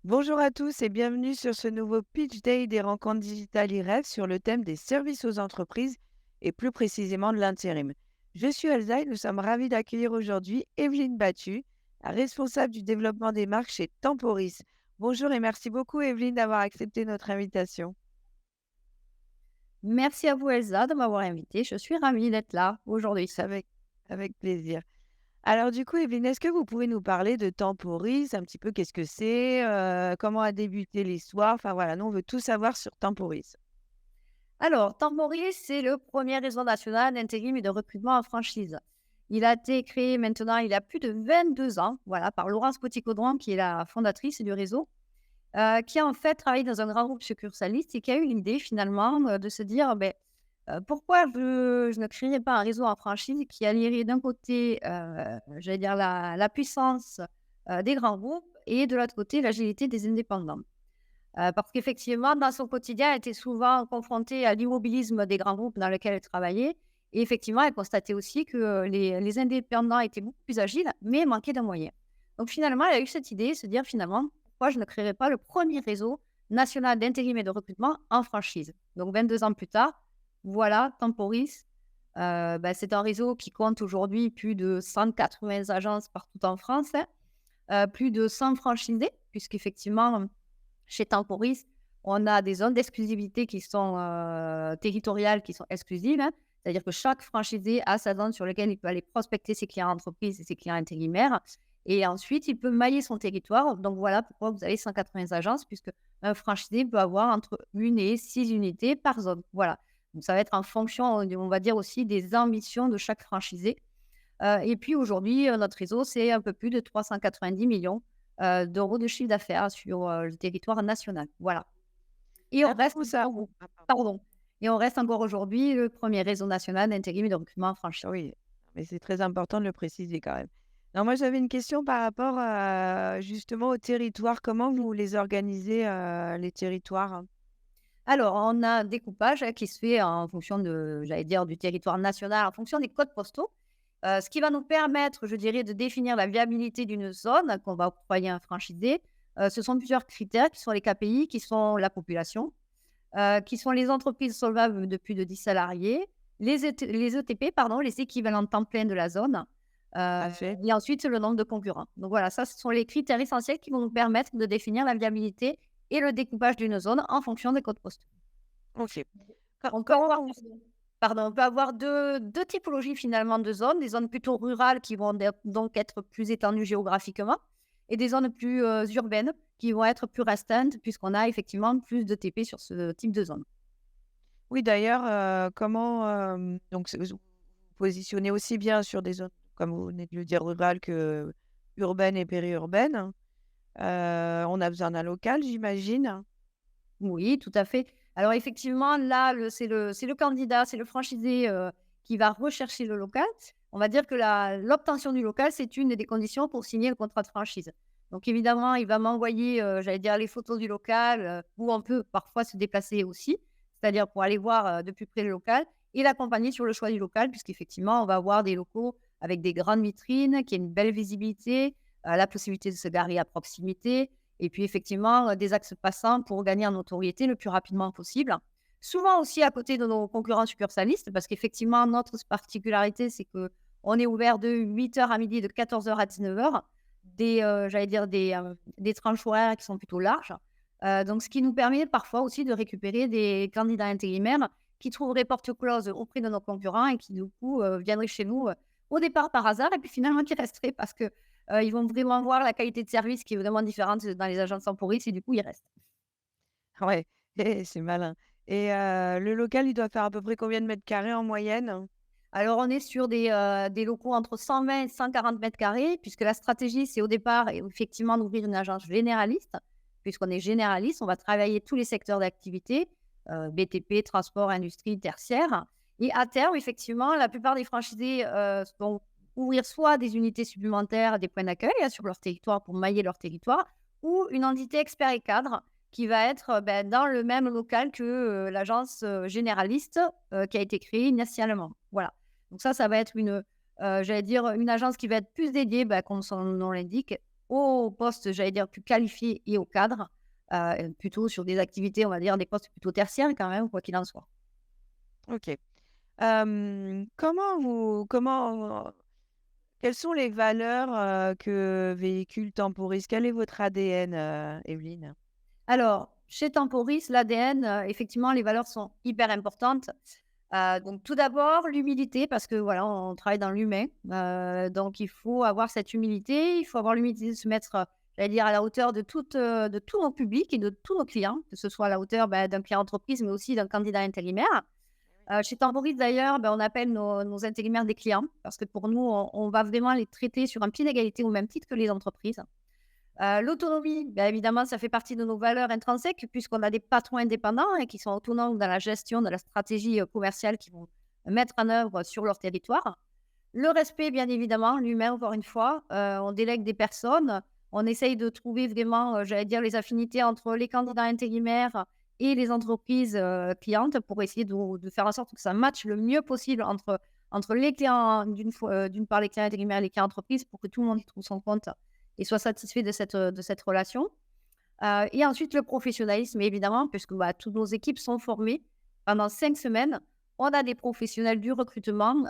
Bonjour à tous et bienvenue sur ce nouveau Pitch Day des rencontres digitales IREF sur le thème des services aux entreprises et plus précisément de l'intérim. Je suis Elsa et nous sommes ravis d'accueillir aujourd'hui Evelyne Battu, la responsable du développement des marques chez Temporis. Bonjour et merci beaucoup Evelyne d'avoir accepté notre invitation. Merci à vous Elsa de m'avoir invitée. Je suis ravie d'être là aujourd'hui. C'est avec plaisir. Alors du coup Evelyne, est-ce que vous pouvez nous parler de Temporis, un petit peu qu'est-ce que c'est, comment a débuté l'histoire, enfin voilà, nous on veut tout savoir sur Temporis. Alors, Temporis, c'est le premier réseau national d'intérim et de recrutement en franchise. Il a été créé maintenant, il a plus de 22 ans, voilà, par Laurence Petit-Caudron, qui est la fondatrice du réseau, qui a en fait travaillé dans un grand groupe succursaliste et qui a eu l'idée finalement de se dire pourquoi je ne créerais pas un réseau en franchise qui allierait d'un côté, j'allais dire, la puissance des grands groupes et de l'autre côté, l'agilité des indépendants. Parce qu'effectivement, dans son quotidien, elle était souvent confrontée à l'immobilisme des grands groupes dans lesquels elle travaillait. Et effectivement, elle constatait aussi que les indépendants étaient beaucoup plus agiles, mais manquaient de moyens. Donc finalement, elle a eu cette idée, se dire finalement, pourquoi je ne créerais pas le premier réseau national d'intérim et de recrutement en franchise. Donc 22 ans plus tard, voilà, Temporis. C'est un réseau qui compte aujourd'hui plus de 180 agences partout en France, hein, plus de 100 franchisés, puisqu'effectivement, chez Temporis, on a des zones d'exclusivité qui sont, territoriales, qui sont exclusives, hein. C'est-à-dire que chaque franchisé a sa zone sur laquelle il peut aller prospecter ses clients entreprises et ses clients intérimaires et ensuite il peut mailler son territoire. Donc voilà pourquoi vous avez 180 agences puisque un franchisé peut avoir entre 1 et 6 unités par zone. Voilà. Donc ça va être en fonction, on va dire aussi des ambitions de chaque franchisé. Et puis aujourd'hui, notre réseau, c'est un peu plus de 390 millions d'euros de chiffre d'affaires sur, le territoire national. Voilà. Et on Merci reste pour ça. encore Ah, pardon. pardon et on reste encore aujourd'hui le premier réseau national d'intérim et de recrutement en franchise. Oui, mais c'est très important de le préciser quand même. Non, moi j'avais une question par rapport justement au territoire. Comment vous les organisez, les territoires? Alors, on a un découpage, qui se fait en fonction de, j'allais dire, du territoire national, en fonction des codes postaux, ce qui va nous permettre, je dirais, de définir la viabilité d'une zone qu'on va octroyer à un franchisé. Ce sont plusieurs critères qui sont les KPI, qui sont la population, qui sont les entreprises solvables de plus de 10 salariés, les ETP, pardon, les équivalents temps plein de la zone, Parfait. et ensuite le nombre de concurrents. Donc voilà, ça, ce sont les critères essentiels qui vont nous permettre de définir la viabilité et le découpage d'une zone en fonction des codes postaux. OK. On peut Comment avoir vous pardon, on peut avoir deux typologies finalement de zones, des zones plutôt rurales qui vont donc être plus étendues géographiquement et des zones plus, urbaines qui vont être plus restreintes puisqu'on a effectivement plus de TP sur ce type de zone. oui d'ailleurs, comment, donc vous positionnez aussi bien sur des zones, comme vous venez de le dire, rurales que urbaines et périurbaines? On a besoin d'un local, j'imagine? Oui, tout à fait. Alors effectivement, là, c'est le candidat, c'est le franchisé, qui va rechercher le local. On va dire que l'obtention du local, c'est une des conditions pour signer le contrat de franchise. Donc évidemment, il va m'envoyer, j'allais dire les photos du local, où on peut parfois se déplacer aussi, c'est-à-dire pour aller voir, de plus près le local et l'accompagner sur le choix du local puisqu'effectivement, on va avoir des locaux avec des grandes vitrines, qui a une belle visibilité, la possibilité de se garer à proximité, et puis effectivement, des axes passants pour gagner en notoriété le plus rapidement possible. Souvent aussi à côté de nos concurrents succursalistes, parce qu'effectivement, notre particularité, c'est qu'on est ouvert de 8 heures à midi, de 14 heures à 19 heures, j'allais dire des tranches horaires qui sont plutôt larges. Donc ce qui nous permet parfois aussi de récupérer des candidats intérimaires qui trouveraient porte close auprès de nos concurrents et qui du coup, viendraient chez nous, au départ par hasard et puis finalement qui resteraient parce que ils vont vraiment voir la qualité de service qui est vraiment différente dans les agences temporistes et du coup, ils restent. Ouais, c'est malin et le local, il doit faire à peu près combien de mètres carrés en moyenne? Alors, on est sur des locaux entre 120 et 140 carrés puisque la stratégie, c'est au départ, effectivement, d'ouvrir une agence généraliste. Puisqu'on est généraliste, on va travailler tous les secteurs d'activité, BTP, transport, industrie, tertiaire et à terme, effectivement, la plupart des franchisés, vont ouvrir soit des unités supplémentaires, des points d'accueil, hein, sur leur territoire pour mailler leur territoire ou une entité expert et cadre qui va être, dans le même local que, l'agence, généraliste, qui a été créée initialement. Voilà. Donc ça va être j'allais dire, une agence qui va être plus dédiée, comme son nom l'indique, aux postes, j'allais dire, plus qualifiés et aux cadres, plutôt sur des activités, on va dire, des postes plutôt tertiaires quand même, quoi qu'il en soit. OK. Comment quelles sont les valeurs, que véhicule Temporis? Quel est votre ADN, Evelyne? Alors, chez Temporis, l'ADN, effectivement, les valeurs sont hyper importantes. Donc tout d'abord, l'humilité parce que voilà, on travaille dans l'humain, donc il faut avoir cette humilité, il faut avoir l'humilité de se mettre, j'allais dire à la hauteur de tous nos publics et de tous nos clients, que ce soit à la hauteur, d'un client entreprise, mais aussi d'un candidat intérimaire. Chez Temporis d'ailleurs, on appelle nos intérimaires des clients parce que pour nous, on va vraiment les traiter sur un pied d'égalité au même titre que les entreprises. L'autonomie, évidemment, ça fait partie de nos valeurs intrinsèques puisqu'on a des patrons indépendants et qui sont autonomes dans la gestion de la stratégie, commerciale qu'ils vont mettre en œuvre sur leur territoire. Le respect, bien évidemment, l'humain, encore une fois, on délègue des personnes, on essaye de trouver vraiment, j'allais dire, les affinités entre les candidats intérimaires et les entreprises, clientes pour essayer de faire en sorte que ça matche le mieux possible entre les clients d'une part les clients intérimaires et les clients entreprises pour que tout le monde y trouve son compte et soit satisfait de cette relation. Et ensuite, le professionnalisme, évidemment, puisque toutes nos équipes sont formées pendant 5 semaines. On a des professionnels du recrutement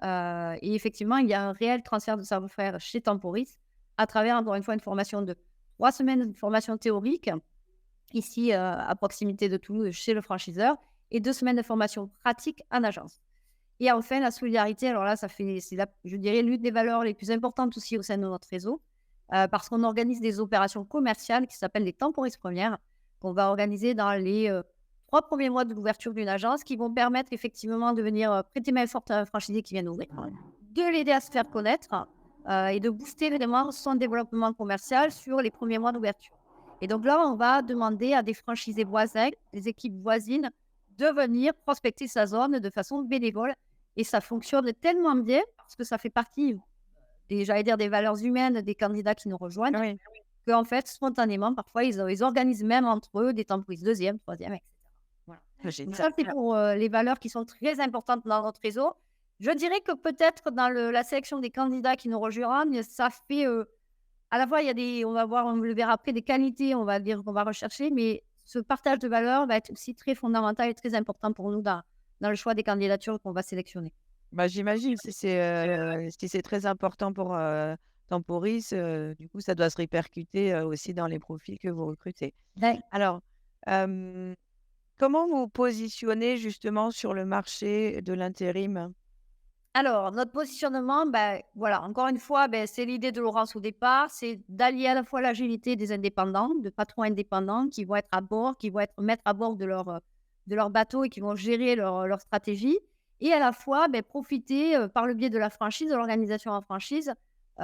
et effectivement, il y a un réel transfert de savoir-faire chez Temporis à travers, encore une fois, une formation de 3 semaines de formation théorique, ici à proximité de Toulouse, chez le franchiseur, et 2 semaines de formation pratique en agence. Et enfin, la solidarité, alors là, je dirais, l'une des valeurs les plus importantes aussi au sein de notre réseau, parce qu'on organise des opérations commerciales qui s'appellent les Temporis Premières, qu'on va organiser dans les 3 premiers mois de l'ouverture d'une agence, qui vont permettre effectivement de venir prêter main forte à un franchisé qui vient d'ouvrir, de l'aider à se faire connaître et de booster vraiment son développement commercial sur les premiers mois d'ouverture. Et donc là, on va demander à des franchisés voisins, des équipes voisines, de venir prospecter sa zone de façon bénévole. Et ça fonctionne tellement bien parce que ça fait partie j'allais dire, des valeurs humaines des candidats qui nous rejoignent, Oui. qu'en fait, spontanément, parfois, ils organisent même entre eux des Temporis 2e, 3e, et cetera. Voilà. Donc Génial. ça, c'est pour, les valeurs qui sont très importantes dans notre réseau. Je dirais que peut-être dans la sélection des candidats qui nous rejoignent, ça fait, à la fois, il y a on va voir, on le verra après, des qualités, on va dire, qu'on va rechercher, mais ce partage de valeurs va être aussi très fondamental et très important pour nous dans le choix des candidatures qu'on va sélectionner. J'imagine si c'est très important pour, Temporis, du coup, ça doit se répercuter, aussi dans les profils que vous recrutez. Ouais. Alors, hem, comment vous positionnez justement sur le marché de l'intérim? Alors, notre positionnement, voilà, encore une fois, c'est l'idée de Laurence au départ, c'est d'allier à la fois l'agilité des indépendants, de patrons indépendants qui vont être à bord, qui vont être maîtres à bord de leur bateau et qui vont gérer leur stratégie, et à la fois profiter, par le biais de la franchise, de l'organisation en franchise,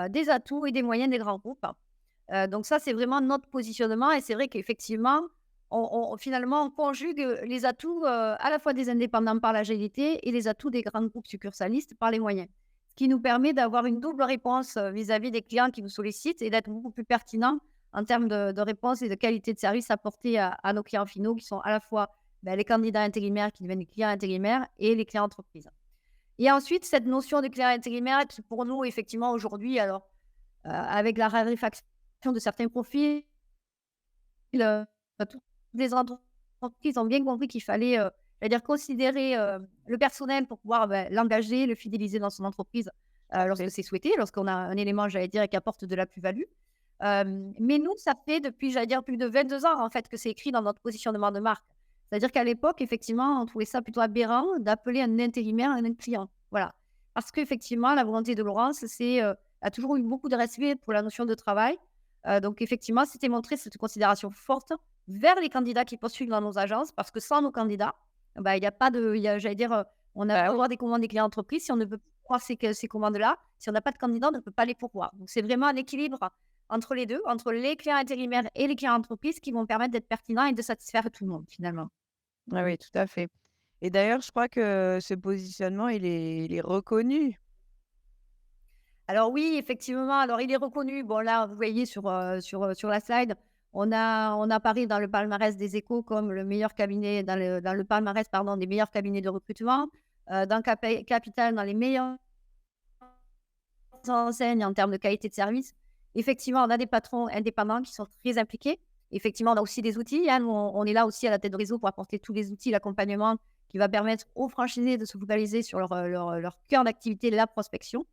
des atouts et des moyens des grands groupes. Donc ça, c'est vraiment notre positionnement et c'est vrai qu'effectivement, finalement, on conjugue, les atouts, à la fois des indépendants par l'agilité et les atouts des grands groupes succursalistes par les moyens. Ce qui nous permet d'avoir une double réponse, vis-à-vis des clients qui nous sollicitent et d'être beaucoup plus pertinent en termes de réponse et de qualité de service apporté à nos clients finaux qui sont à la fois, les candidats intérimaires qui deviennent des clients intérimaires et les clients entreprises. Et ensuite, cette notion de client intérimaire qui pour nous effectivement aujourd'hui alors, avec la raréfaction de certains profils, toutes les entreprises ont bien compris qu'il fallait, j'allais dire considérer, le personnel pour pouvoir, l'engager, le fidéliser dans son entreprise, lorsque Parfait. c'est souhaité, lorsqu'on a un élément, j'allais dire, qui apporte de la plus-value. Mais nous, ça fait depuis, j'allais dire, plus de 22 ans, en fait, que c'est écrit dans notre positionnement de marque. C'est-à-dire qu'à l'époque, effectivement, on trouvait ça plutôt aberrant d'appeler un intérimaire un client. Voilà. Parce qu'effectivement, la volonté de Laurence, a toujours eu beaucoup de respect pour la notion de travail. Donc effectivement, c'était montrer cette considération forte vers les candidats qui postulent dans nos agences parce que sans nos candidats, il y a pas de j'allais dire, on a beau Oui. avoir des commandes des clients entreprises, si on ne peut pas pourvoir ces commandes-là, si on n'a pas de candidats, on ne peut pas les pourvoir. Donc c'est vraiment un équilibre entre les 2, entre les clients intérimaires et les clients entreprises qui vont permettre d'être pertinents et de satisfaire tout le monde finalement. Ah oui, tout à fait. Et d'ailleurs, je crois que ce positionnement, il est reconnu. Alors oui, effectivement, alors il est reconnu. Bon là, vous voyez sur la slide, on apparaît dans le palmarès des Échos comme le meilleur cabinet dans le palmarès, pardon, des meilleurs cabinets de recrutement, dans Capital dans les meilleures enseignes en termes de qualité de service Effectivement, on a des patrons indépendants qui sont très impliqués. Effectivement, on a aussi des outils, hein. Nous, on est là aussi à la tête de réseau pour apporter tous les outils, l'accompagnement qui va permettre aux franchisés de se focaliser sur leur cœur d'activité, la prospection.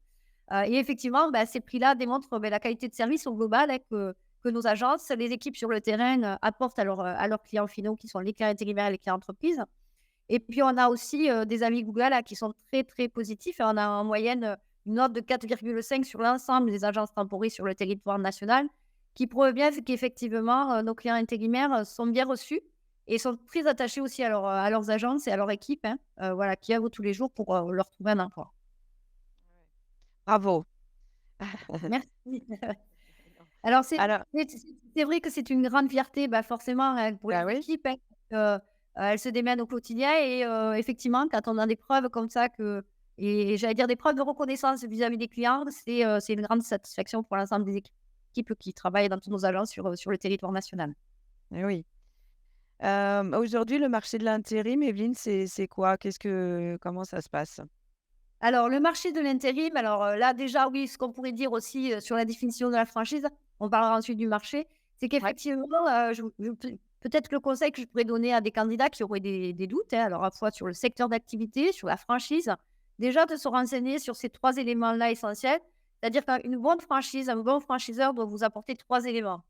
Et effectivement, bah, ces prix-là démontrent, la qualité de service au global, hein, que nos agences, les équipes sur le terrain, apportent à leurs clients finaux qui sont les clients intérimaires et les clients entreprises. Et puis on a aussi, des avis Google, là, qui sont très, très positifs, et on a en moyenne, une note de 4,5 sur l'ensemble des agences temporaires sur le territoire national, qui prouve bien qu'effectivement, nos clients intérimaires, sont bien reçus et sont très attachés aussi à leurs agences et à leur équipe, hein, voilà, qui œuvrent tous les jours pour, leur trouver un emploi. Bravo. Merci. Alors Alors, c'est vrai que c'est une grande fierté, bah, forcément, pour les bah oui, équipes, hein, elles se démènent au quotidien, et effectivement, quand on a des preuves comme ça, et j'allais dire des preuves de reconnaissance vis-à-vis des clients, c'est une grande satisfaction pour l'ensemble des équipes qui travaillent dans toutes nos agences sur le territoire national. eh oui. Aujourd'hui, le marché de l'intérim, Evelyne, c'est quoi? Comment ça se passe? Alors, le marché de l'intérim, alors, là, déjà, oui, ce qu'on pourrait dire aussi, sur la définition de la franchise, on parlera ensuite du marché, c'est Ouais, qu'effectivement, je peut-être le conseil que je pourrais donner à des candidats qui auraient des doutes, hein, alors à la fois sur le secteur d'activité, sur la franchise, déjà de se renseigner sur ces 3 éléments-là essentiels. C'est-à-dire qu'une bonne franchise, un bon franchiseur doit vous apporter 3 éléments.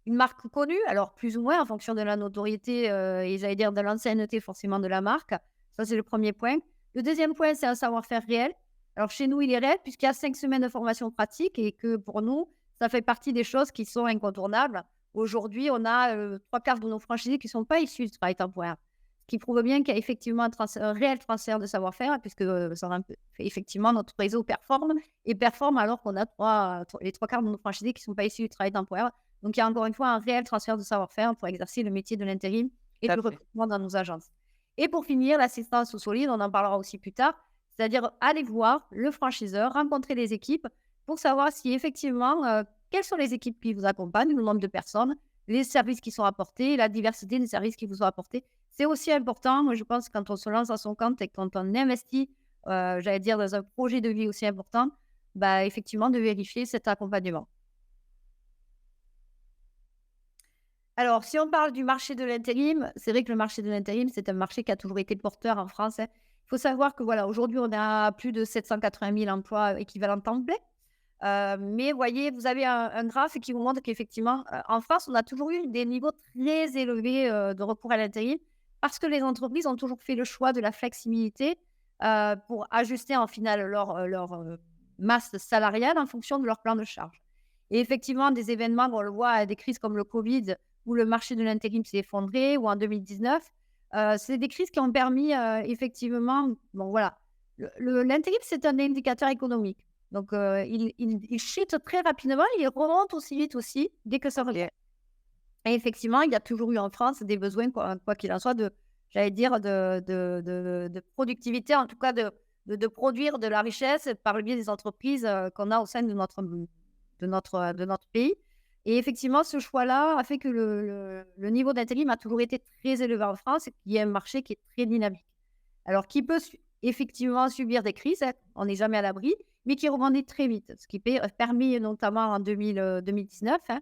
Une marque connue, alors plus ou moins en fonction de la notoriété, et j'allais dire de l'ancienneté forcément de la marque. Ça, c'est le premier point. Le deuxième point, c'est un savoir-faire réel. Alors chez nous, il est réel puisqu'il y a 5 semaines de formation pratique, et que pour nous, ça fait partie des choses qui sont incontournables. Aujourd'hui, on a, 3/4 de nos franchisés qui ne sont pas issus du travail temporaire. Ce qui prouve bien qu'il y a effectivement un réel transfert de savoir-faire, puisque, ça rend effectivement notre réseau performe alors qu'on a les 3/4 de nos franchisés qui ne sont pas issus du travail temporaire. Donc il y a encore une fois un réel transfert de savoir-faire pour exercer le métier de l'intérim et tout à du fait. recrutement dans nos agences. Et pour finir, l'assistance au solide, on en parlera aussi plus tard, c'est-à-dire aller voir le franchiseur, rencontrer les équipes pour savoir si effectivement, quelles sont les équipes qui vous accompagnent, le nombre de personnes, les services qui sont apportés, la diversité des services qui vous sont apportés. C'est aussi important, moi je pense, quand on se lance à son compte et quand on investit, j'allais dire dans un projet de vie aussi important, bah, effectivement de vérifier cet accompagnement. Alors, si on parle du marché de l'intérim, c'est vrai que le marché de l'intérim, c'est un marché qui a toujours été porteur en France, hein. Il faut savoir que voilà, aujourd'hui, on a plus de 780 000 emplois équivalents temps plein. Mais voyez, vous avez un graphe qui vous montre qu'effectivement, en France, on a toujours eu des niveaux très élevés, de recours à l'intérim, parce que les entreprises ont toujours fait le choix de la flexibilité, pour ajuster en final leur masse salariale en fonction de leur plan de charge. Et effectivement, des événements, on le voit, des crises comme le covid, où le marché de l'intérim s'est effondré, ou en 2019, c'est des crises qui ont permis, effectivement, bon voilà, l'intérim, c'est un indicateur économique. Donc, il chute très rapidement, il remonte aussi vite aussi, dès que ça revient. Et effectivement, il y a toujours eu en France des besoins, quoi qu'il en soit, j'allais dire, de productivité, en tout cas de produire de la richesse par le biais des entreprises, qu'on a au sein de notre pays. Et effectivement, ce choix-là a fait que le niveau d'intérim a toujours été très élevé en France, et qu'il y a un marché qui est très dynamique. Alors, qui peut effectivement subir des crises, hein, on n'est jamais à l'abri, mais qui rebondit très vite. Ce qui permis notamment en 2019, hein,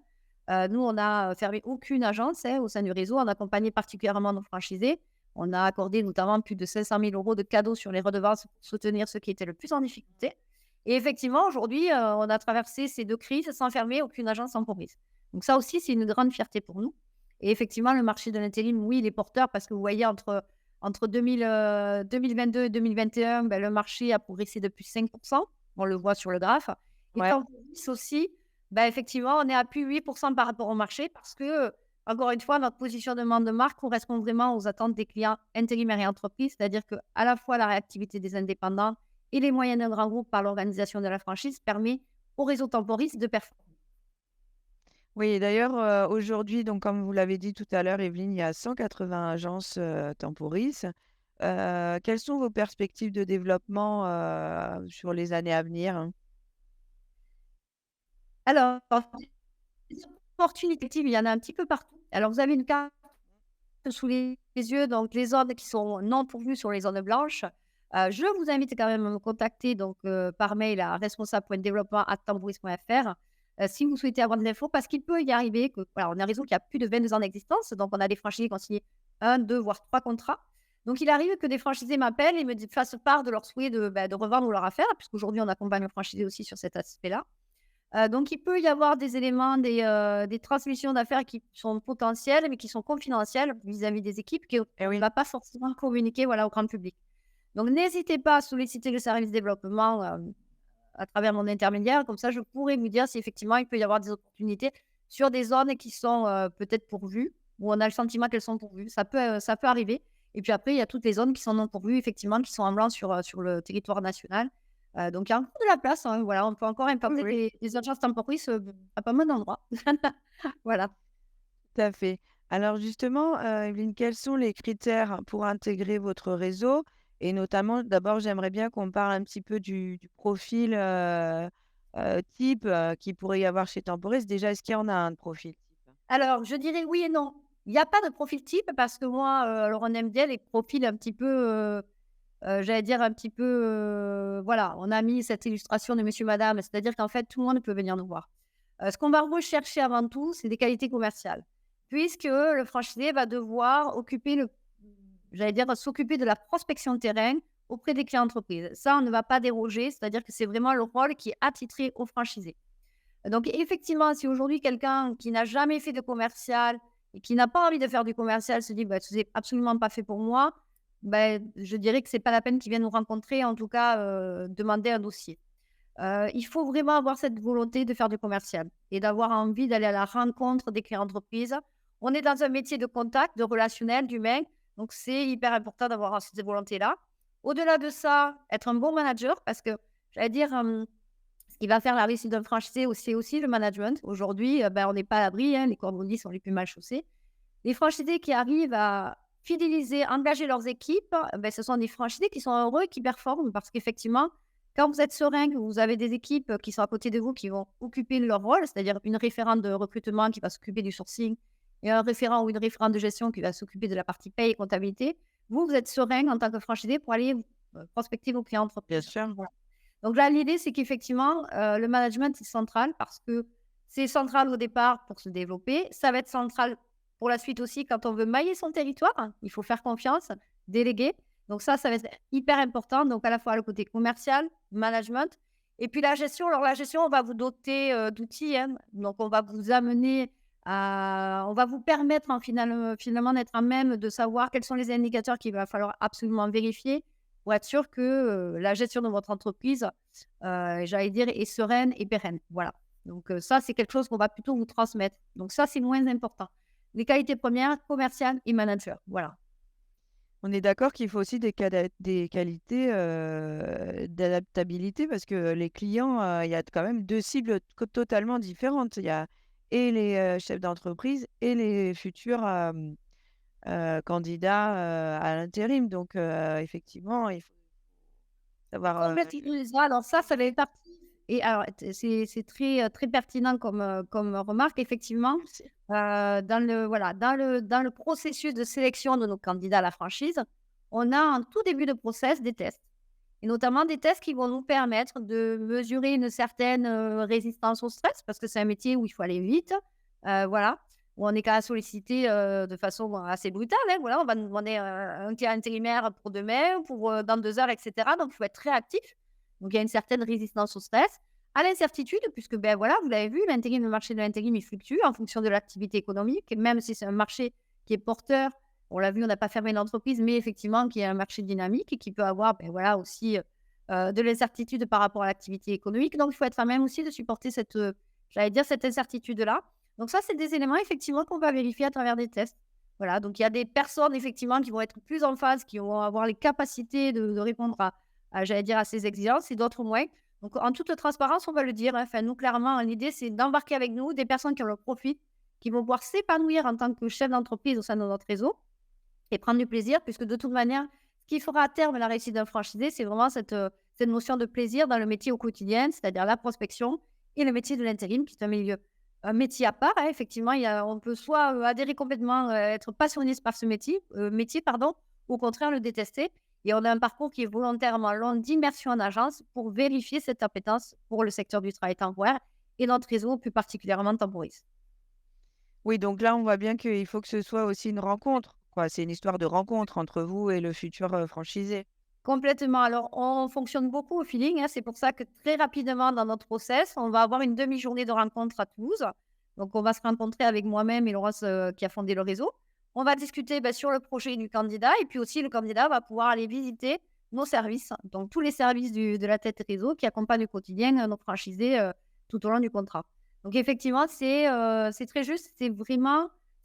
nous, on n'a fermé aucune agence, hein, au sein du réseau. On a accompagné particulièrement nos franchisés. On a accordé notamment plus de 500 000 euros de cadeaux sur les redevances pour soutenir ceux qui étaient le plus en difficulté. Et effectivement, aujourd'hui, on a traversé ces 2 crises sans fermer aucune agence temporaire. Donc ça aussi, c'est une grande fierté pour nous. Et effectivement, le marché de l'intérim, oui, il est porteur parce que vous voyez, entre 2022 et 2021, le marché a progressé de plus 5. On le voit sur le graphe. Et Ouais. Temporis aussi, effectivement, on est à plus 8 par rapport au marché, parce que, encore une fois, notre positionnement de marque correspond vraiment aux attentes des clients intérimaires et entreprises. C'est-à-dire qu'à la fois la réactivité des indépendants et les moyens d'un grand groupe par l'organisation de la franchise permet au réseau Temporis de performer. Oui, d'ailleurs, aujourd'hui, donc comme vous l'avez dit tout à l'heure, Evelyne, il y a 180 agences, Temporis. Quelles sont vos perspectives de développement, sur les années à venir? Alors, des opportunités, il y en a un petit peu partout. Alors, vous avez une carte sous les yeux, donc les zones qui sont non pourvues sur les zones blanches. Je vous invite quand même à me contacter, donc par mail à responsable.développement@tambouris.fr. si vous souhaitez avoir des infos, parce qu'il peut y arriver que, voilà, on est un réseau qui a plus de 22 ans d'existence, donc on a des franchisés qui ont signé 1, 2, voire 3 contrats. Donc il arrive que des franchisés m'appellent et fassent part de leur souhait de revendre leur affaire, puisqu'aujourd'hui on accompagne le franchisé aussi sur cet aspect-là. Donc il peut y avoir des éléments, des transmissions d'affaires qui sont potentielles, mais qui sont confidentielles vis-à-vis des équipes, qu'on Eh ne oui, va pas forcément communiquer, voilà, au grand public. Donc n'hésitez pas à solliciter le service développement, à travers mon intermédiaire. Comme ça, je pourrais vous dire si effectivement il peut y avoir des opportunités sur des zones qui sont, peut-être pourvues, où on a le sentiment qu'elles sont pourvues. Ça peut arriver. Et puis après, il y a toutes les zones qui sont non pourvues, effectivement, qui sont en blanc sur le territoire national. Donc il y a encore de la place, hein, voilà, on peut encore oui, implanter oui, des agences temporaires, à pas mal d'endroits. Voilà. tout à fait. Alors justement, Evelyne, quels sont les critères pour intégrer votre réseau? Et notamment, d'abord, j'aimerais bien qu'on parle un petit peu du profil, type, qu'il pourrait y avoir chez Temporis. Déjà, est-ce qu'il y en a un de profil type? Alors, je dirais oui et non. Il y a pas de profil type parce que moi, alors on aime bien les profils un petit peu, j'allais dire un petit peu, voilà, on a mis cette illustration de monsieur, madame, c'est-à-dire qu'en fait, tout le monde peut venir nous voir. Ce qu'on va rechercher avant tout, c'est des qualités commerciales, puisque le franchisé va devoir j'allais dire, s'occuper de la prospection de terrain auprès des clients entreprises. Ça, on ne va pas déroger, c'est-à-dire que c'est vraiment le rôle qui est attitré au franchisé. Donc effectivement, si aujourd'hui quelqu'un qui n'a jamais fait de commercial et qui n'a pas envie de faire du commercial se dit: «Bah, c'est absolument pas fait pour moi», ben, je dirais que c'est pas la peine qu'il vienne nous rencontrer, en tout cas, demander un dossier. Il faut vraiment avoir cette volonté de faire du commercial et d'avoir envie d'aller à la rencontre des clients entreprises. On est dans un métier de contact, de relationnel, d'humain, donc c'est hyper important d'avoir cette volonté-là. Au-delà de ça, être un bon manager parce que j'allais dire, ce qui va faire la réussite d'un franchisé c'est aussi le management. Aujourd'hui, ben, on n'est pas à l'abri, hein, les cordons bleus sont les plus mal chaussés. Les franchisés qui arrivent à fidéliser, engager leurs équipes, ben, ce sont des franchisés qui sont heureux et qui performent parce qu'effectivement, quand vous êtes serein, que vous avez des équipes qui sont à côté de vous, qui vont occuper leur rôle, c'est-à-dire une référente de recrutement qui va s'occuper du sourcing et un référent ou une référente de gestion qui va s'occuper de la partie paye et comptabilité, vous êtes serein en tant que franchisé pour aller prospecter vos clients Bien entreprises. sûr. Voilà. Donc là, l'idée, c'est qu'effectivement, le management est central parce que c'est central au départ pour se développer. Ça va être central pour la suite aussi quand on veut mailler son territoire. Il faut faire confiance, déléguer. Donc ça va être hyper important. Donc à la fois le côté commercial, management et puis la gestion. Alors la gestion, on va vous doter, d'outils, hein. Donc on va vous amener on va vous permettre finalement d'être à même de savoir quels sont les indicateurs qu'il va falloir absolument vérifier pour être sûr que, la gestion de votre entreprise, j'allais dire, est sereine et pérenne. Voilà. Donc, ça, c'est quelque chose qu'on va plutôt vous transmettre. Donc ça, c'est moins important. Les qualités premières, commerciales et manager. Voilà. On est d'accord qu'il faut aussi des qualités, d'adaptabilité parce que les clients, il y a quand même 2 cibles totalement différentes. Il y a et les, chefs d'entreprise et les futurs, candidats, à l'intérim. Donc, effectivement, il faut savoir, Complètement ça. Alors ça fait partie et alors c'est très, très pertinent comme remarque. Effectivement, merci. dans le processus de sélection de nos candidats à la franchise, on a en tout début de process des tests et notamment des tests qui vont nous permettre de mesurer une certaine, résistance au stress parce que c'est un métier où il faut aller vite, voilà, où on est quand même sollicité, de façon assez brutale, hein, voilà. On va nous demander, un cas intérimaire pour demain, pour, dans 2 heures et cetera, donc il faut être très actif. Donc il y a une certaine résistance au stress, à l'incertitude puisque, ben, voilà, vous l'avez vu, le marché de l'intérim, il fluctue en fonction de l'activité économique et même si c'est un marché qui est porteur, on l'a vu, on n'a pas fermé l'entreprise, mais effectivement qui est un marché dynamique et qui peut avoir, ben, voilà, aussi, de l'incertitude par rapport à l'activité économique. Donc il faut être à même aussi de supporter cette, j'allais dire, cette incertitude-là. Donc ça, c'est des éléments effectivement qu'on va vérifier à travers des tests. Voilà, donc il y a des personnes effectivement qui vont être plus en phase, qui vont avoir les capacités de répondre j'allais dire, à ces exigences et d'autres moins. Donc en toute transparence, on va le dire, hein. Enfin, nous, clairement, l'idée, c'est d'embarquer avec nous des personnes qui en le profitent, qui vont pouvoir s'épanouir en tant que chef d'entreprise au sein de notre réseau et prendre du plaisir, puisque de toute manière, ce qui fera à terme la réussite d'un franchisé, c'est vraiment cette notion de plaisir dans le métier au quotidien, c'est-à-dire la prospection et le métier de l'intérim, qui est un métier à part, hein. Effectivement, on peut soit adhérer complètement, être passionné par ce métier, pardon, ou au contraire le détester. Et on a un parcours qui est volontairement long d'immersion en agence pour vérifier cette appétence pour le secteur du travail temporaire et notre réseau, plus particulièrement Temporis. Oui, donc là, on voit bien qu'il faut que ce soit aussi une rencontre, quoi. C'est une histoire de rencontre entre vous et le futur, franchisé. Complètement. Alors, on fonctionne beaucoup au feeling, hein. C'est pour ça que très rapidement dans notre process, on va avoir une demi-journée de rencontre à Toulouse. Donc, on va se rencontrer avec moi-même et Laurence, qui a fondé le réseau. On va discuter, sur le projet du candidat et puis aussi le candidat va pouvoir aller visiter nos services. Donc, tous les services de la tête réseau qui accompagnent au quotidien nos franchisés tout au long du contrat. Donc, effectivement, c'est très juste. C'est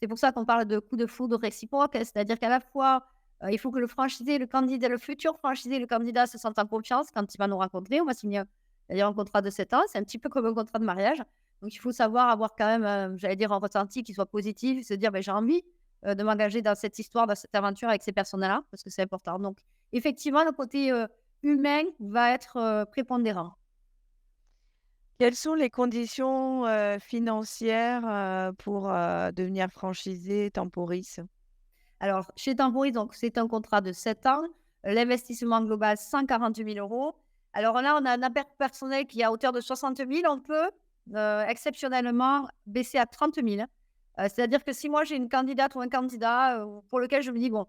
pour ça qu'on parle de coup de foudre réciproque, hein. C'est-à-dire qu'à la fois, il faut que le franchisé, le candidat, le futur franchisé, le candidat se sentent en confiance quand il va nous rencontrer. On va signer, d'ailleurs un contrat de 7 ans. C'est un petit peu comme un contrat de mariage. Donc il faut savoir avoir quand même, j'allais dire un ressenti qui soit positif, se dire: «J'ai envie, de m'engager dans cette histoire, dans cette aventure avec ces personnes-là», parce que c'est important. Donc effectivement, le côté, humain va être, prépondérant. Quelles sont les conditions, financières, pour, devenir franchisé Temporis? Alors, chez Temporis, donc c'est un contrat de 7 ans. L'investissement global, 148 000 €. Alors là, on a un apport personnel qui est à hauteur de 60 000. On peut, exceptionnellement baisser à 30 000. C'est-à-dire que si moi, j'ai une candidate ou un candidat, pour lequel je me dis: «Bon,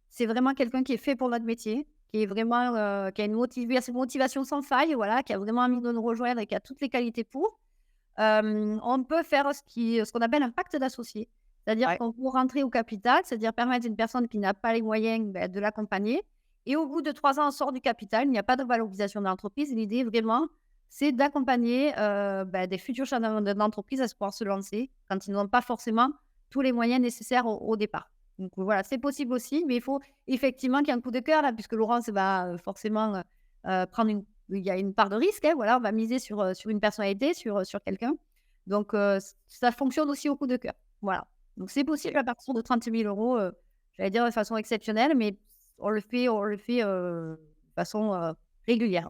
c'est vraiment quelqu'un qui est fait pour notre métier, qui est vraiment, qui a une motivation sans faille, voilà, qui a vraiment envie de nous rejoindre et qui a toutes les qualités pour». On peut faire ce qu'on appelle un pacte d'associés. C'est-à-dire Ouais. qu'on peut rentrer au capital, c'est-à-dire permettre à une personne qui n'a pas les moyens, de l'accompagner et au bout de 3 ans, on sort du capital, il n'y a pas de valorisation de l'entreprise. L'idée vraiment, c'est d'accompagner, des futurs chefs d'entreprise à pouvoir se lancer quand ils n'ont pas forcément tous les moyens nécessaires au départ. Donc voilà, c'est possible aussi, mais il faut effectivement qu'il y ait un coup de cœur là, puisque Laurence va, forcément, prendre il y a une part de risque, hein, voilà, on va miser sur une personnalité, sur quelqu'un. Donc ça fonctionne aussi au coup de cœur. Voilà. Donc c'est possible à partir de 30 000 €, j'allais dire de façon exceptionnelle, mais on le fait, de façon, régulière.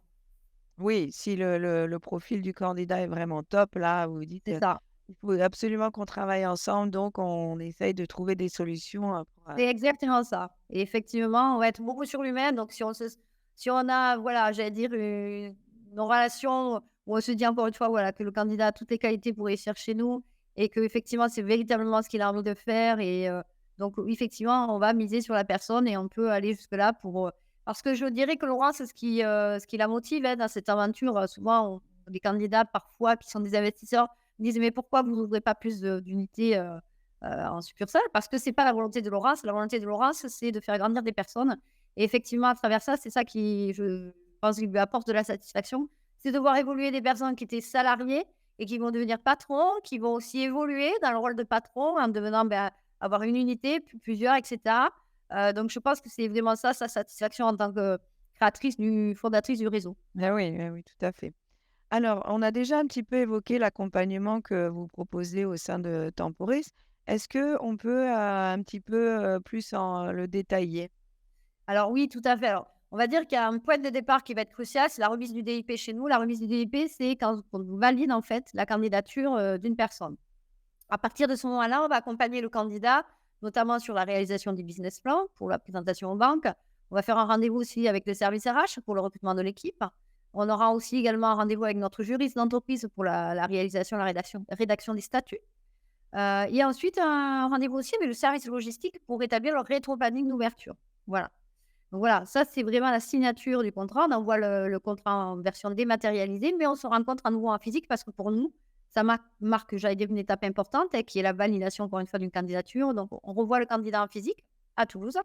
Oui, si le profil du candidat est vraiment top, là, vous dites, C'est ça. il faut absolument qu'on travaille ensemble, donc on essaye de trouver des solutions, pour, C'est exactement ça et effectivement, on va être beaucoup sur l'humain, donc si on a, voilà, j'allais dire, une relation où on se dit encore une fois, voilà, que le candidat a toutes les qualités pour réussir chez nous et qu'effectivement, c'est véritablement ce qu'il a envie de faire et donc oui, effectivement, on va miser sur la personne et on peut aller jusque-là pour, parce que je dirais que Laurent, c'est ce qui la motive, hein, dans cette aventure. Souvent, les candidats, parfois, qui sont des investisseurs, disent: «Mais pourquoi vous n'ouvrez pas plus d'unités, en succursale?» Parce que c'est pas la volonté de Laurence. La volonté de Laurence, c'est de faire grandir des personnes et effectivement, à travers ça, c'est ça qui, je pense, qui lui apporte de la satisfaction. C'est de voir évoluer des personnes qui étaient salariées et qui vont devenir patrons, qui vont aussi évoluer dans le rôle de patron en devenant, avoir une unité, puis plusieurs et cetera. Donc je pense que c'est vraiment ça, sa satisfaction en tant que fondatrice du réseau. oui, oui, tout à fait. Alors, on a déjà un petit peu évoqué l'accompagnement que vous proposez au sein de Temporis. Est-ce que on peut, un petit peu, plus en le détailler? Alors oui, tout à fait. Alors, on va dire qu'il y a un point de départ qui va être crucial, c'est la remise du DIP chez nous. La remise du DIP, c'est quand on valide en fait la candidature, d'une personne. À partir de ce moment-là, on va accompagner le candidat, notamment sur la réalisation du business plan pour la présentation aux banques. On va faire un rendez-vous aussi avec le service RH pour le recrutement de l'équipe. On aura aussi également un rendez-vous avec notre juriste d'entreprise pour la réalisation, la rédaction des statuts. Et ensuite, un rendez-vous aussi avec le service logistique pour établir le rétro-planning d'ouverture. Voilà. Donc voilà, ça, c'est vraiment la signature du contrat. On envoie le contrat en version dématérialisée, mais on se rencontre à nouveau en physique parce que pour nous, ça marque, j'allais dire, une étape importante, hein, qui est la validation, encore une fois, d'une candidature. Donc, on revoit le candidat en physique à Toulouse.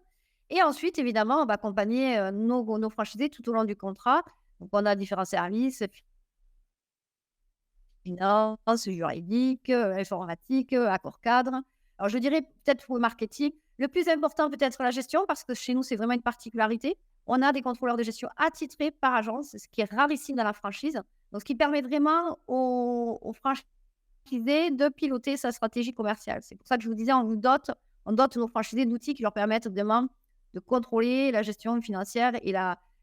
Et ensuite, évidemment, on va accompagner nos franchisés tout au long du contrat. Donc, on a différents services, finance, juridique, informatique, accord cadre. Alors, je dirais peut-être pour le marketing, le plus important peut-être la gestion parce que chez nous, c'est vraiment une particularité. On a des contrôleurs de gestion attitrés par agence, ce qui est rarissime dans la franchise. Donc, ce qui permet vraiment aux franchisés de piloter sa stratégie commerciale. C'est pour ça que je vous disais, on dote nos franchisés d'outils qui leur permettent vraiment de contrôler la gestion financière et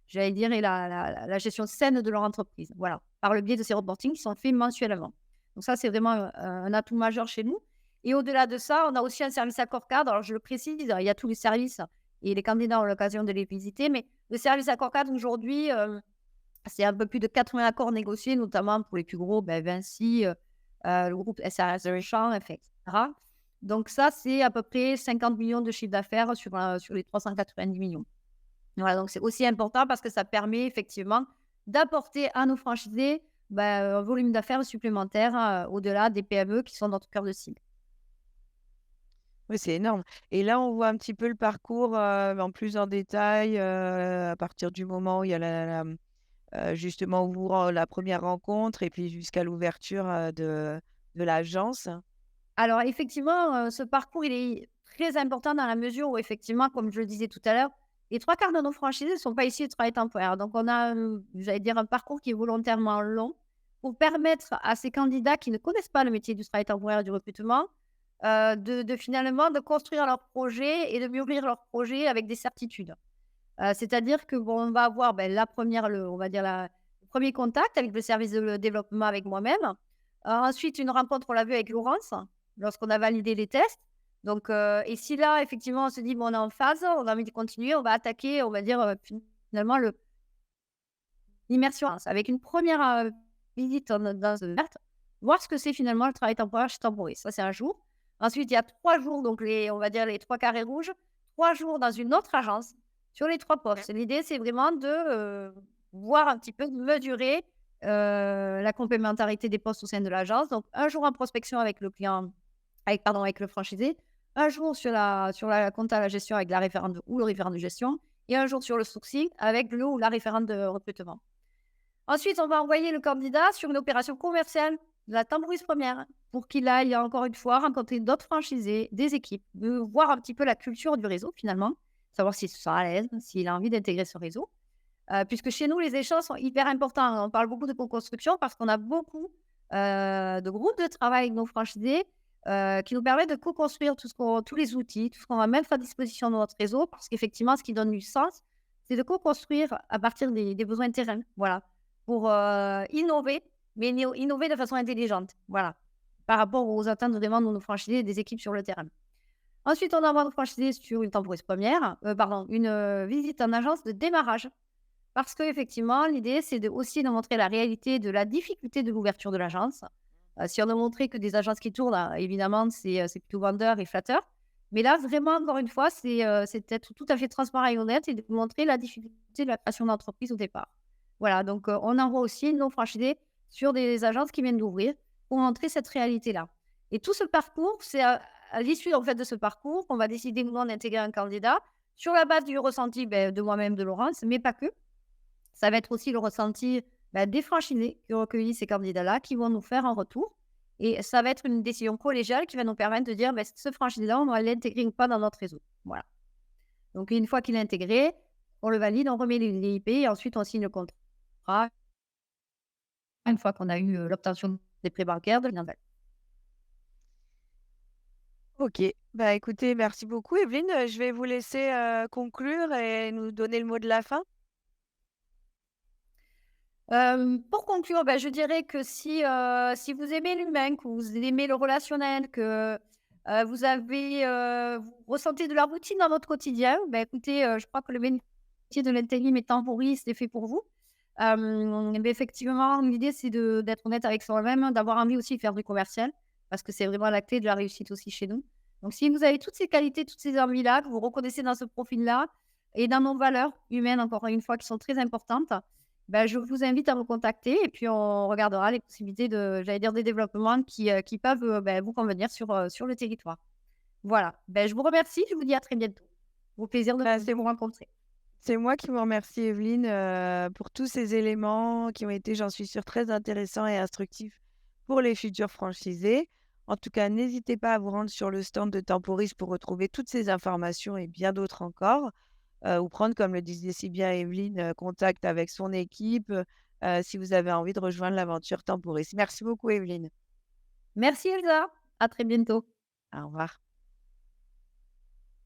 j'allais dire, et la gestion saine de leur entreprise. Voilà, par le biais de ces reportings qui sont faits mensuellement. Donc ça, c'est vraiment un atout majeur chez nous. Et au-delà de ça, on a aussi un service accord cadre. Alors, je le précise, il y a tous les services et les candidats ont l'occasion de les visiter. Mais le service accord cadre, aujourd'hui, c'est un peu plus de 80 accords négociés, notamment pour les plus gros, Vinci, le groupe SRS Auchan, etc. Donc ça, c'est à peu près 50 millions de chiffre d'affaires sur les 390 millions. Voilà, donc c'est aussi important parce que ça permet effectivement d'apporter à nos franchisés, un volume d'affaires supplémentaire, au-delà des PME qui sont notre cœur de cible. Oui, c'est énorme et là, on voit un petit peu le parcours, en plus en détail, à partir du moment où il y a justement où vous ren la première rencontre et puis jusqu'à l'ouverture, de l'agence. Alors effectivement, ce parcours, il est très important dans la mesure où effectivement, comme je le disais tout à l'heure, les 3/4 de nos franchisés ne sont pas issus du travail temporaire. Donc on a, j'allais dire un parcours qui est volontairement long pour permettre à ces candidats qui ne connaissent pas le métier du travail temporaire et du recrutement, de finalement de construire leur projet et de mûrir leur projet avec des certitudes. C'est-à-dire que bon, on va avoir, la première, le on va dire la le 1er contact avec le service de développement avec moi-même. Ensuite une rencontre, on l'a vu avec Laurence, lorsqu'on a validé les tests. Donc et si là, effectivement, on se dit: «Bon, on est en phase, on a envie de continuer», on va attaquer, on va dire, finalement le l'immersion avec une première visite dans voir ce que c'est finalement le travail temporaire chez Temporis. Ça, c'est un jour. Ensuite, il y a 3 jours, donc on va dire les 3 carrés rouges, 3 jours dans une autre agence sur les 3 postes. L'idée, c'est vraiment de, voir un petit peu, de mesurer, la complémentarité des postes au sein de l'agence. Donc un jour en prospection avec le client, avec le franchisé, un jour sur la compta, la gestion avec la référente ou le référent de gestion et un jour sur le sourcing avec le ou la référente de recrutement. Ensuite, on va envoyer le candidat sur une opération commerciale de la tambourise première pour qu'il aille encore une fois rencontrer d'autres franchisés, des équipes, de voir un petit peu la culture du réseau finalement, savoir s'il se sent à l'aise, s'il a envie d'intégrer ce réseau. Puisque chez nous, les échanges sont hyper importants. On parle beaucoup de co-construction parce qu'on a beaucoup de groupes de travail avec nos franchisés qui nous permettent de co-construire tous les outils, tout ce qu'on va mettre à disposition de notre réseau. Parce qu'effectivement, ce qui donne du sens, c'est de co-construire à partir des besoins de terrain. Voilà. Pour innover, mais innover de façon intelligente. Voilà. Par rapport aux attentes vraiment de nos franchisés et des équipes sur le terrain. Ensuite, on envoie nos franchisés sur une temporise première, une visite en agence de démarrage. Parce qu'effectivement, l'idée, c'est aussi de montrer la réalité de la difficulté de l'ouverture de l'agence. Si on a montré que des agences qui tournent, évidemment, c'est plutôt vendeur et flatteur. Mais là, vraiment, encore une fois, c'est d'être tout à fait transparent et honnête et de montrer la difficulté de la création d'entreprise au départ. Voilà, donc on envoie aussi nos franchisés sur des agences qui viennent d'ouvrir pour montrer cette réalité-là. Et tout ce parcours, c'est à l'issue, en fait, de ce parcours qu'on va décider ou non d'intégrer un candidat sur la base du ressenti, de moi-même, de Laurence, mais pas que. Ça va être aussi le ressenti, des franchisés qui ont recueilli ces candidats-là, qui vont nous faire un retour et ça va être une décision collégiale qui va nous permettre de dire: «Ce franchisé-là, on va l'intégrer ou pas dans notre réseau». Voilà. Donc une fois qu'il est intégré, on le valide, on remet les IP et ensuite on signe le contrat une fois qu'on a eu, l'obtention des prêts bancaires de l'Inval. OK. Bah, écoutez, merci beaucoup Evelyne, je vais vous laisser, conclure et nous donner le mot de la fin. Pour conclure, je dirais que si vous aimez l'humain, que vous aimez le relationnel, que, vous ressentez de la routine dans votre quotidien, écoutez, je crois que le métier de l'intérim et temporiste c'est fait pour vous. Effectivement, l'idée c'est d'être honnête avec soi-même, d'avoir envie aussi de faire du commercial, parce que c'est vraiment la clé de la réussite aussi chez nous. Donc si vous avez toutes ces qualités, toutes ces envies-là, que vous reconnaissez dans ce profil-là et dans nos valeurs humaines, encore une fois, qui sont très importantes, je vous invite à me contacter et puis on regardera les possibilités j'allais dire des développements qui peuvent, vous convenir sur le territoire. Voilà, je vous remercie, je vous dis à très bientôt. Au plaisir de Bah, de vous rencontrer. c'est moi qui vous remercie Evelyne, pour tous ces éléments qui ont été, j'en suis sûre, très intéressants et instructifs pour les futurs franchisés. En tout cas, n'hésitez pas à vous rendre sur le stand de Temporis pour retrouver toutes ces informations et bien d'autres encore, ou prendre, comme le disait si bien Evelyne, contact avec son équipe, si vous avez envie de rejoindre l'aventure Temporis. Merci beaucoup Evelyne. Merci Elsa, à très bientôt. Au revoir.